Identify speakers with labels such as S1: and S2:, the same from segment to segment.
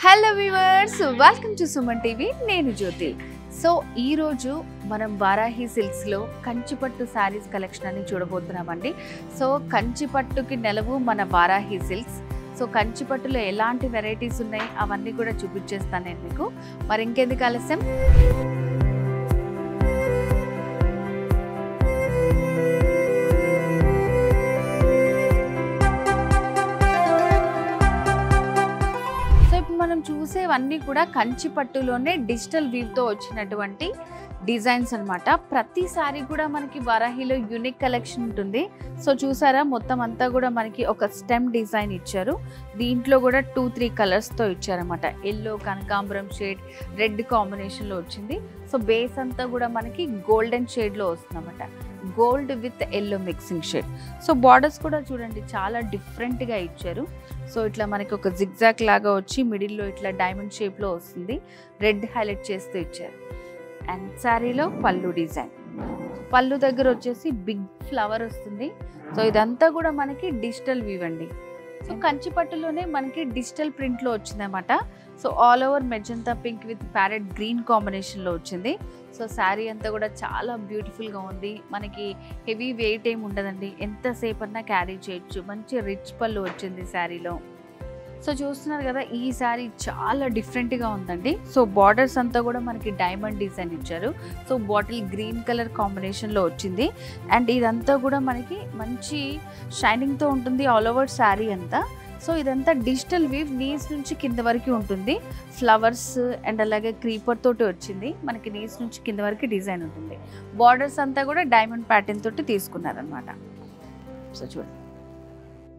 S1: Hello viewers, welcome to Suman TV. నేను జ్యోతి. So ఈ రోజు మనం వారాహి సిల్క్స్ లో కంచిపట్టు శారీస్ కలెక్షన్ అని చూడబోతున్నామండి. సో కంచిపట్టుకి నెలవు మన వారాహి సిల్క్స్. సో కంచిపట్టులో ఎలాంటి వెరైటీస్ ఉన్నాయి అవన్నీ కూడా చూపించేస్తాను నేను మీకు. మరి ఇంకెందుకు ఆలస్యం, మనం చూసేవన్నీ కూడా కంచిపట్టులోనే డిజిటల్ వీవ్ తో వచ్చినటువంటి డిజైన్స్ అన్నమాట. ప్రతి సారీ కూడా మనకి వారాహిలో యూనిక్ కలెక్షన్ ఉంటుంది. సో చూసారా, మొత్తం అంతా కూడా మనకి ఒక స్టెమ్ డిజైన్ ఇచ్చారు. దీంట్లో కూడా 2-3 కలర్స్ తో ఇచ్చారన్నమాట. ఎల్లో, కనకాంబరం షేడ్, రెడ్ కాంబినేషన్ లో వచ్చింది. సో బేస్ అంతా కూడా మనకి గోల్డెన్ షేడ్ లో వస్తుంది అన్నమాట. Gold with yellow mixing shade. So borders కూడా చూడండి చాలా డిఫరెంట్ గా ఇచ్చారు. సో ఇట్లా మనకి ఒక జిగ్జాగ్ లాగా వచ్చి మిడిల్లో ఇట్లా డైమండ్ షేప్ లో వస్తుంది. రెడ్ హైలైట్ చేస్తూ ఇచ్చారు. అండ్ శారీలో పళ్ళు డిజైన్, పళ్ళు దగ్గర వచ్చేసి బిగ్ ఫ్లవర్ వస్తుంది. సో ఇదంతా కూడా మనకి డిజిటల్ వీవ్ అండి. సో కంచిపట్టులోనే మనకి డిజిటల్ ప్రింట్ లో వచ్చిందన్నమాట. So all over magenta pink with parrot green combination లో వచ్చింది. సో శారీ అంతా కూడా చాలా బ్యూటిఫుల్ గా ఉంది. మనకి హెవీ వెయిట్ ఏమి ఉండదండి, ఎంతసేపు అన్నా క్యారీ చేయొచ్చు. మంచి రిచ్ పళ్ళు వచ్చింది శారీలో. సో చూస్తున్నారు కదా, ఈ శారీ చాలా డిఫరెంట్గా ఉందండి. సో బార్డర్స్ అంతా కూడా మనకి డైమండ్ డిజైన్ ఇచ్చారు. సో బాటిల్ గ్రీన్ కలర్ కాంబినేషన్లో వచ్చింది. అండ్ ఇదంతా కూడా మనకి మంచి షైనింగ్తో ఉంటుంది ఆల్ ఓవర్ శారీ అంతా. సో ఇదంతా డిజిటల్ వీవ్, నీస్ నుంచి కింద వరకు ఉంటుంది. ఫ్లవర్స్ అండ్ అలాగే క్రీపర్ తోటి వచ్చింది. మనకి నీస్ నుంచి కింద వరకు డిజైన్ ఉంటుంది. బార్డర్స్ అంతా కూడా డైమండ్ ప్యాటర్న్ తోటి తీసుకున్నారనమాట. సో చూడండి,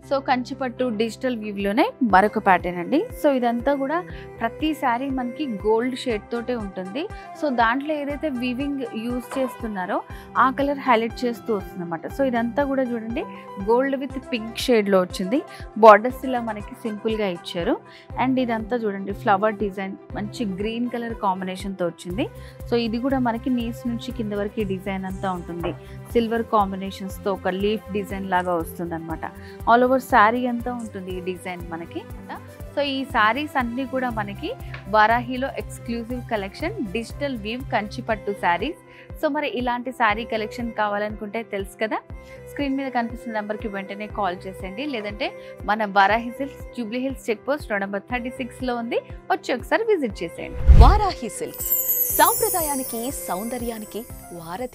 S1: సో కంచిపట్టు డిజిటల్ వీవ్లోనే మరొక ప్యాటర్న్ అండి. సో ఇదంతా కూడా ప్రతి శారీ మనకి గోల్డ్ షేడ్ తోటే ఉంటుంది. సో దాంట్లో ఏదైతే వీవింగ్ యూజ్ చేస్తున్నారో ఆ కలర్ హైలైట్ చేస్తూ వస్తుంది అనమాట. సో ఇదంతా కూడా చూడండి గోల్డ్ విత్ పింక్ షేడ్లో వచ్చింది. బార్డర్స్ ఇలా మనకి సింపుల్గా ఇచ్చారు. అండ్ ఇదంతా చూడండి ఫ్లవర్ డిజైన్ మంచి గ్రీన్ కలర్ కాంబినేషన్తో వచ్చింది. సో ఇది కూడా మనకి నీస్ నుంచి కింద వరకు ఈ డిజైన్ అంతా ఉంటుంది. సిల్వర్ కాంబినేషన్స్తో ఒక లీఫ్ డిజైన్ లాగా వస్తుంది అనమాట. ఆల్ ఓవర్ శారీ అంతా ఉంటుంది ఈ డిజైన్ మనకి. సో ఈ శారీస్ అన్నీ కూడా మనకి వారాహిలో ఎక్స్క్లూజివ్ కలెక్షన్ డిజిటల్ వీవ్ కంచిపట్టు శారీస్. సో మరి ఇలాంటి శారీ కలెక్షన్ కావాలనుకుంటే తెలుసు కదా, స్క్రీన్ మీద కనిపిస్తున్న నెంబర్కి వెంటనే కాల్ చేసేయండి. లేదంటే మన Varahi Silks Jubilee Hills check post road number 36లో ఉంది, వచ్చి ఒకసారి విజిట్ చేసేయండి.
S2: వారాహి సిల్క్స్ సాంప్రదాయానికి సౌందర్యానికి వారధి.